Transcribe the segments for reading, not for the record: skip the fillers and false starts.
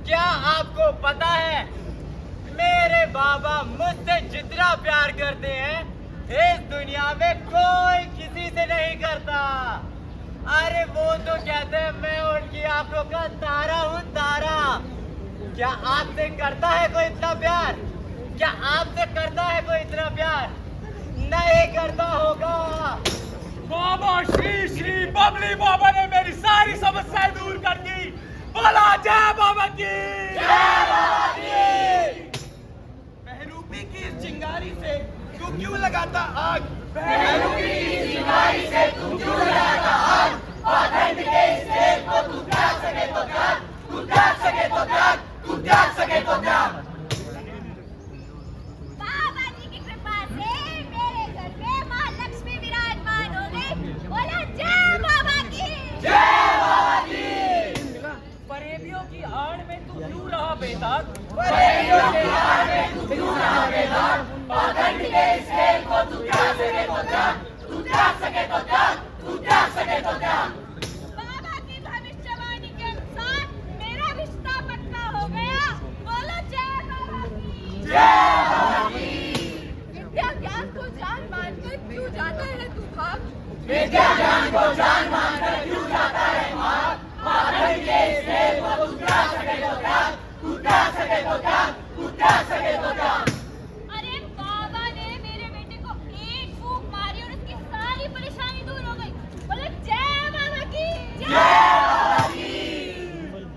क्या आपको पता है मेरे बाबा मुझसे जितना प्यार करते हैं इस दुनिया में कोई किसी से नहीं करता। अरे वो तो कहते हैं मैं उनकी आंखों का तारा हूँ, तारा। क्या आपसे करता है कोई इतना प्यार? क्या आपसे करता है कोई इतना प्यार? नहीं करता होगा। बाबा श्री श्री बबली बाबा ने मेरी सारी समस्याएं दूर कर दी। बोला जय बाबा की। जय बाबा की। बहरूपी की इस चिंगारी से तू क्यों लगाता आग? बहरूपी की चिंगारी से तू क्यों लगाता आग? पाखंड के इस खेल को तू त्याग सके तो त्याग, तू त्याग सके तो त्याग, तू त्याग सके तो त्याग। बाबा जी की कृपा से मेरे घर में माँ लक्ष्मी विराजमान हो गई। बोला जय बाबा की। जय बाबा की। परेबियों की आड़ में तू क्यों रहा बेदाग? परेबियों की आड़ में तू क्यों रहा बेदाग? पाखंड के इस खेल को तू त्याग सके तो त्याग, तू त्याग सके तो त्याग, तू त्याग सके तो त्याग। बाबा की भविष्यवाणी के अनुसार मेरा रिश्ता पक्का हो गया। बोलो जय बाबा की। जय बाबा की। विद्या ज्ञान को जान मानकर क्यों जाता है तू भाग? विद्या ज्ञान को जान मानकर क्यों जाता है भाग? पाखंड के इस खेल को तू त्याग सके तो त्याग, तू त्याग सके तो त्याग, तू त्याग सके तो त्याग। अरे बाबा ने मेरे बेटे को एक फूंक मारी और उसकी सारी परेशानी दूर हो गई। बोलो जय बाबा की। जय बाबा की।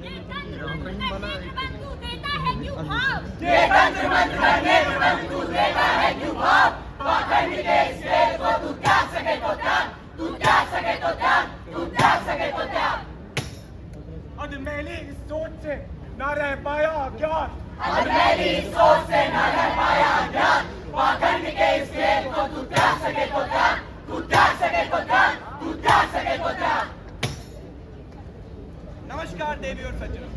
ये तंत्र मंत्र का नेत्र बंधु देता है क्यों भाव? ये तंत्र मंत्र का नेत्र बंधु देता है क्यों भाव? पाखंड के इस खेल को तू त्याग सके तो त्याग, तू त्याग सके तो त्याग, तू त्याग सके तो त्याग। अधमेली इस सोच से न रह पाया अज्ञान। अधमेली इस सोच से न रह पाया अज्ञान। पाखंड के इस खेल को तू त्याग सके तो त्याग, तू त्याग सके तो त्याग, तू त्याग सके तो त्याग। नमस्कार देवी और सज्जनों,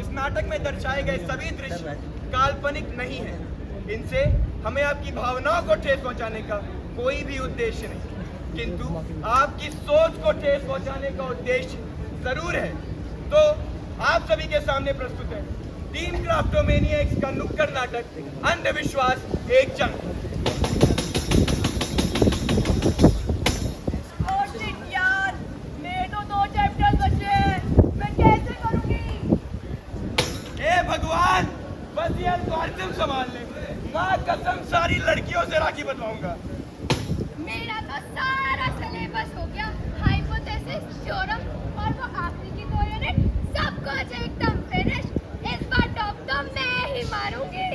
इस नाटक में दर्शाए गए सभी दृश्य काल्पनिक नहीं है। इनसे हमें आपकी भावनाओं को ठेस पहुंचाने का कोई भी उद्देश्य नहीं, किंतु आपकी सोच को ठेस पहुंचाने का उद्देश्य जरूर है। तो आप सभी के सामने प्रस्तुत है टीम क्राफ्टोमेनियक्स का नुक्कड़ नाटक अंधविश्वास एक जंग। यार, मेरे तो 2 चैप्टर बचे हैं, मैं कैसे करूंगी? हे भगवान, बस ये एल्गोरिथम संभाल ले। माँ कसम सारी लड़कियों से राखी बंधवाऊंगा। मेरा तो सारा सिलेबस हो गया, हाइपोथेसिस, थ्योरम और वो आखिरी की 2 यूनिट, सब कुछ एकदम फिनिश। इस बार टॉप तो मैं ही मारूंगी।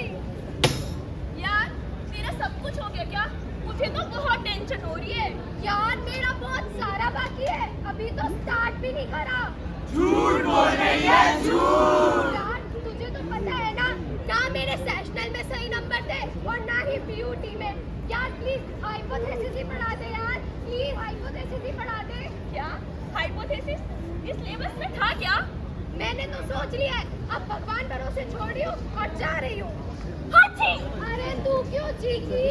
यार, तेरा सब कुछ हो गया क्या? मुझे तो बहुत टेंशन हो रही है। यार, मेरा बहुत सारा बाकी है, अभी तो स्टार्ट भी नहीं करा। झूठ बोल रही है, झूठ। यार, तुझे तो पता है ना मेरे सेशनल में सही नंबर थे और ना ही पीयूटी में। यार प्लीज हाइपोथेसिस ही पढ़ा दे यार, प्लीज हाइपोथेसिस ही पढ़ा दे। क्या हाइपोथेसिस इस सिलेबस में था क्या? मैंने तो सोच लिया है, अब भगवान भरोसे छोड़ रही हूँ और जा रही हूँ। अरे तू क्यों चीखी?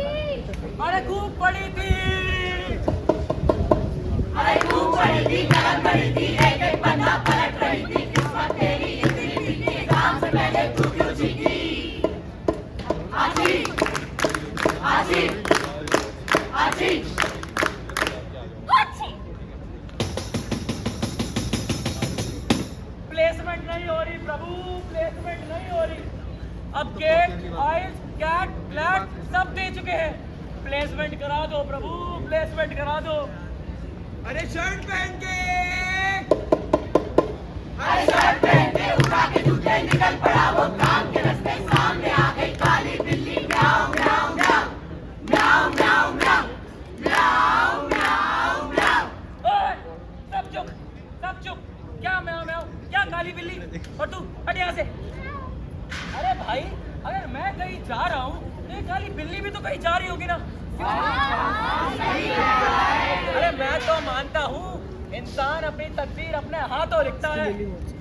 अरे खूब पड़ी थी, अरे खूब पड़ी थी, कलम पड़ी थी, एक एक पन्ना पलट रही थी। किस्मत तेरी इतनी थी कि एग्जाम से पहले तू क्यों जीती? आजी, आजी, आजी। प्लेसमेंट नहीं हो रही प्रभु, प्लेसमेंट नहीं हो रही। अब गेट, आइल्स, कैट, फ्लैट सब दे चुके हैं। प्लेसमेंट करा दो प्रभु, प्लेसमेंट करा दो। अरे शर्ट पहन के, अरे शर्ट पहन के उठा के जूते निकल पड़ा वो काम के रास्ते। सामने आ गई काली बिल्ली, म्याऊं म्याऊं म्याऊं, म्याऊं म्याऊं म्याऊं, म्याऊं म्याऊं म्याऊं। ओए, सब चुप, सब चुप। क्या म्याऊं म्याऊं, क्या काली बिल्ली? और तू हट यहाँ से। अरे भाई, अगर मैं कहीं जा रहा हूँ, ये काली बिल्ली भी तो कहीं जा रही होगी ना? अरे मैं तो मानता हूँ इंसान अपनी तकदीर अपने हाथों लिखता है।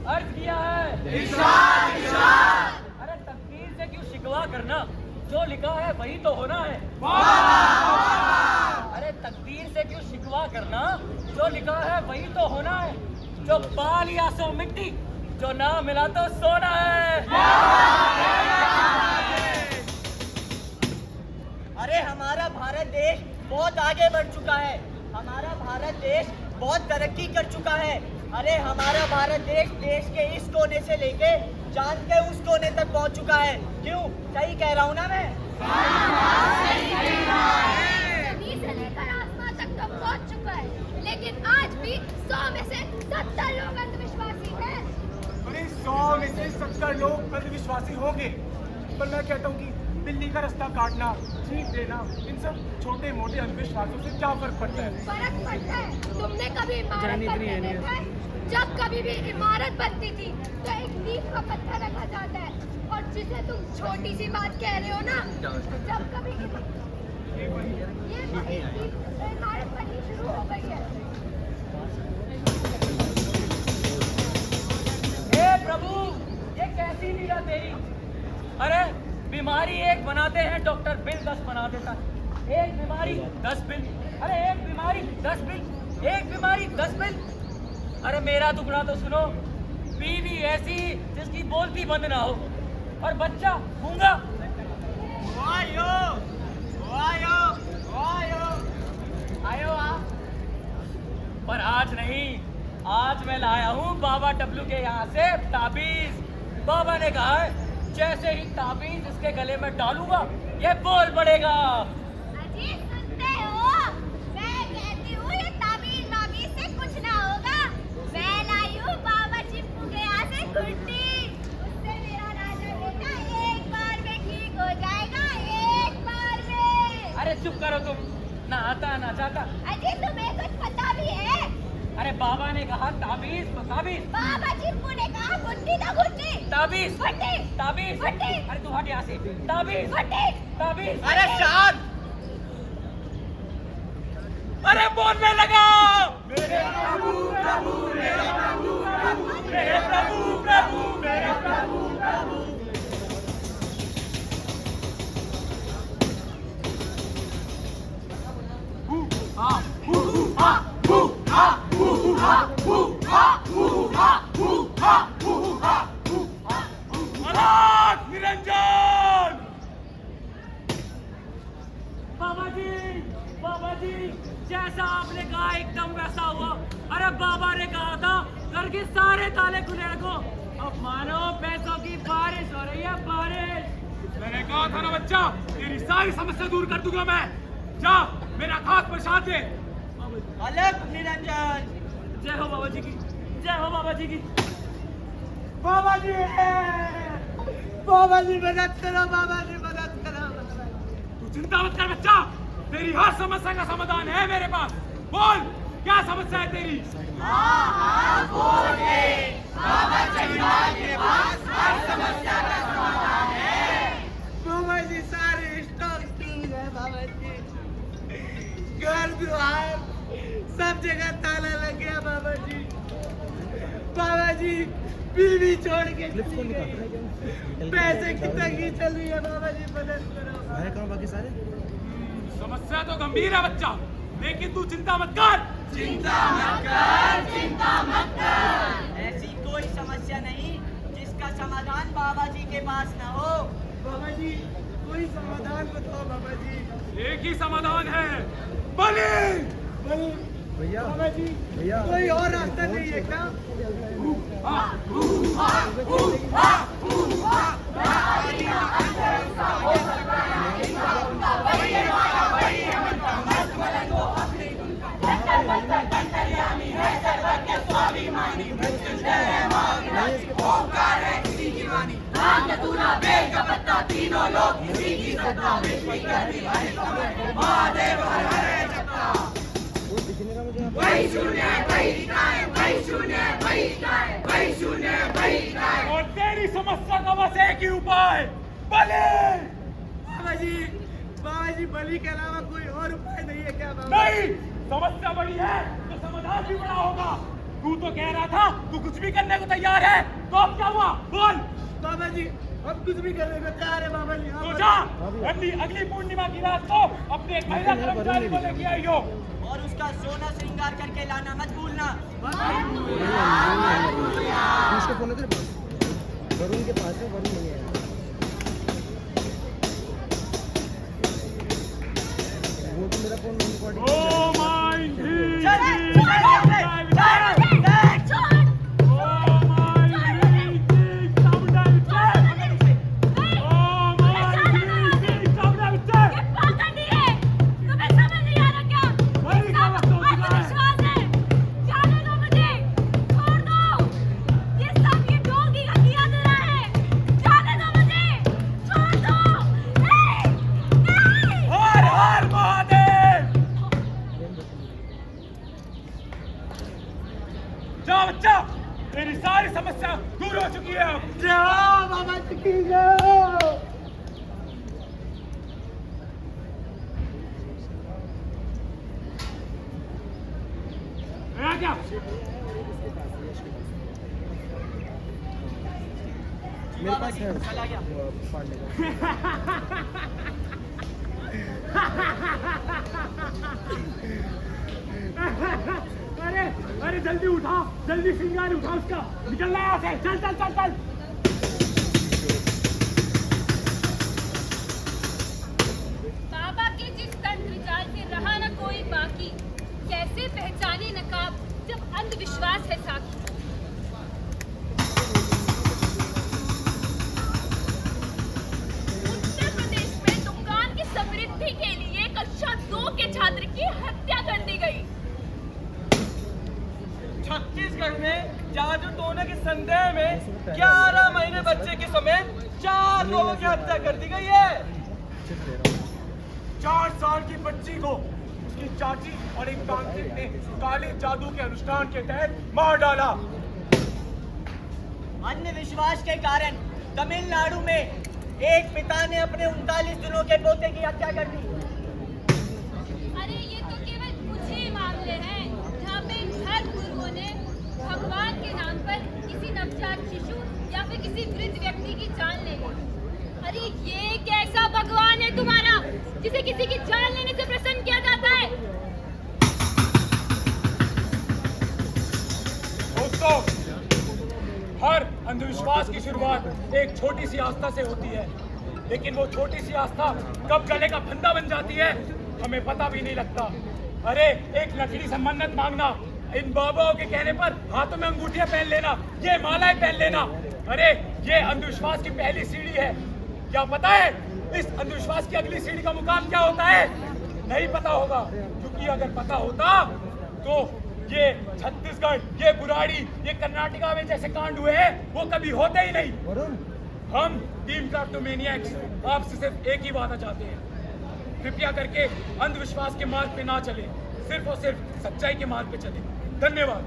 अर्ज किया है इरशाद, इरशाद। अरे तकदीर से क्यों शिकवा करना, जो लिखा है वही तो होना है। अरे तकदीर से क्यों शिकवा करना, जो लिखा है वही तो होना है। जो बाल या सो मिट्टी, जो ना मिला तो सोना है। अरे हमारा भारत देश बहुत आगे बढ़ चुका है। हमारा भारत देश बहुत तरक्की कर चुका है। अरे हमारा भारत देश देश के इस कोने से लेके चांद के उस कोने तक पहुंच चुका है। क्यों, सही कह रहा हूं ना मैं? जमीन से लेकर आसमान तक तो पहुंच चुका है, लेकिन आज भी 100 में से 70 लोग अंधविश्वासी हैं। अरे 100 में से 70 लोग अंधविश्वासी होंगे, पर मैं कहता हूँ कि बिल्ली का रास्ता काटना, छींक देना, इन सब छोटे मोटे अंधविश्वासों से क्या फर्क पड़ता है? फर्क पड़ता है। तुमने कभी इमारत बनते देखा है? जब कभी भी इमारत बनती थी तो एक नींव का पत्थर रखा जाता है, और जिसे तुम छोटी सी बात कह रहे हो ना, जब कभी ये इमारत बननी शुरू हो गई है। हे प्रभु, ये कैसी लीला तेरी। अरे बीमारी एक बनाते हैं डॉक्टर, बिल 10 बना देता है। एक बीमारी 10 बिल, अरे एक बीमारी 10 बिल, एक बीमारी 10 बिल। अरे मेरा दुखड़ा तो सुनो, बीवी ऐसी जिसकी बोलती बंद ना हो, और बच्चा गूंगा। आयो, आयो, आयो, आयो आ। पर आज नहीं, आज मैं लाया हूँ बाबा डब्लू के यहाँ से ताबीज। बाबा ने कहा है जैसे ही ताबीज इसके गले में डालूंगा ये बोल पड़ेगा। अजी सुनते हो? मैं कहती हूँ ये ताबीज वाबीज से कुछ ना होगा। मैं लाई हूँ बाबा चिप्पू के यहाँ से गुड्डी। उससे मेरा राजा बेटा एक बार में ठीक हो जाएगा, एक बार में। अरे चुप करो तुम, ना आता ना जाता। अजी तुम्हें कुछ पता भी है? अरे बाबा ने कहा ताबीज तो ताबीज, बाबा चिप्पू ने कहा गुड्डी तो गुड्डी। ताबीज गुड्डी ताबीज। गुड्डी। अरे तू हट यहाँ से। ताबीज गुड्डी। ताबीज। अरे शांत। अरे बोलने लगा। मेरे प्रभु प्रभु, मेरे प्रभु प्रभु, मेरे प्रभु प्रभु, मेरे प्रभु प्रभु। निरंजन। बाबा जी जैसा आपने कहा एकदम वैसा हुआ। अरे बाबा ने कहा था घर के सारे ताले खुले रखो। अब मानो पैसों की बारिश हो रही है, बारिश। मैंने कहा था ना बच्चा, तेरी सारी समस्या दूर कर दूंगा मैं। जा मेरा खास प्रसाद दे। अलग निरंजन। जय हो बाबा जी की, जय हो बाबा जी की। बाबा जी, बाबा जी मदद करो, बाबा जी मदद करो। तू चिंता मत कर बच्चा, तेरी हर समस्या का समाधान है मेरे पास। बोल क्या समस्या है तेरी? बाबा जी सारे स्टॉक ठीक है बाबा जी। घर द्वार सब जगह ताला लग गया बाबा जी। बाबा जी बीवी छोड़ के चली गई। पैसे की तंगी चल रही है बाबा जी, मदद करो। बाकी सारे समस्या तो गंभीर है बच्चा, लेकिन तू चिंता मत कर। चिंता मत कर, चिंता मत कर। ऐसी कोई समस्या नहीं जिसका समाधान बाबा जी के पास न हो। बाबा जी कोई समाधान बताओ बाबा जी। एक ही समाधान है, बलि। बलि भैया, बाबा जी भैया। कोई और रास्ता नहीं है क्या? और तेरी समस्या का बस एक ही उपाय, बलि। बाबा जी बलि के अलावा कोई और उपाय नहीं है क्या बाबा? नहीं, समस्या बड़ी है तो समाधान भी बड़ा होगा। तू तो कह रहा था तू कुछ भी करने को तैयार है, तो अब क्या हुआ बोल। बाबा जी अब कुछ भी करने को तैयार है बाबा जी। तो जा अगली पूर्णिमा की रात को अपने एक महिला कर्मचारी को लेके आई हो और उसका सोना श्रृंगार करके लाना मत भूलना। उसके फोन है तेरे पास? वरुण के पास है, वरुण नहीं है। वो तो मेरा फोन रिकॉर्डिंग। ओ माय चल, जा बच्चा, तेरी सारी समस्या दूर हो चुकी है। जाओ बाबा जी की जाओ। क्या मेरे पास है, चला गया। पाड़ने का। अरे अरे जल्दी उठा, जल्दी श्रृंगार उठा उसका, निकलना है यहाँ से। चल चल चल चल। बाबा के जिस तंत्र जाल से रहा न कोई बाकी, कैसे पहचाने नकाब जब अंधविश्वास है साकी। उत्तर प्रदेश में दुकान की समृद्धि के लिए कक्षा 2 के छात्र की हत्या कर दी गई। छत्तीसगढ़ में जादू टोने के संदेह में 11 महीने बच्चे के समेत 4 लोगों की हत्या कर दी गई है। 4 साल की बच्ची को उसकी चाची और एक तांत्रिक ने काले जादू के अनुष्ठान के तहत मार डाला। अंधविश्वास के कारण तमिलनाडु में एक पिता ने अपने 39 दिनों के पोते की हत्या कर दी। अरे ये तो केवल कुछ ही मामले हैं जहाँ पे धर्म गुरुओं ने भगवान के नाम पर किसी नवजात शिशु या फिर किसी वृद्ध व्यक्ति की जान ले ली। अरे ये कैसा भगवान है तुम्हारा जिसे किसी की जान लेने से प्रसन्न किया जाता है? दोस्तों, हर अंधविश्वास की शुरुआत एक छोटी सी आस्था से होती है, लेकिन वो छोटी सी आस्था कब गले का फंदा बन जाती है हमें पता भी नहीं लगता। अरे एक लकड़ी से मन्नत मांगना, इन बाबाओं के कहने पर हाथों में अंगूठियां पहन लेना, ये मालाएं पहन लेना, अरे ये अंधविश्वास की पहली सीढ़ी है। क्या पता है इस अंधविश्वास की अगली सीढ़ी का मुकाम क्या होता है? नहीं पता होगा, क्योंकि अगर पता होता तो ये छत्तीसगढ़, ये बुराड़ी, ये कर्नाटका में जैसे कांड हुए हैं वो कभी होते ही नहीं। वरुण हम टीम क्राफ्टोमेनियक्स आपसे सिर्फ एक ही वादा चाहते हैं, कृपया करके अंधविश्वास के मार्ग पे ना चले, सिर्फ और सिर्फ सच्चाई के मार्ग पे चले। धन्यवाद।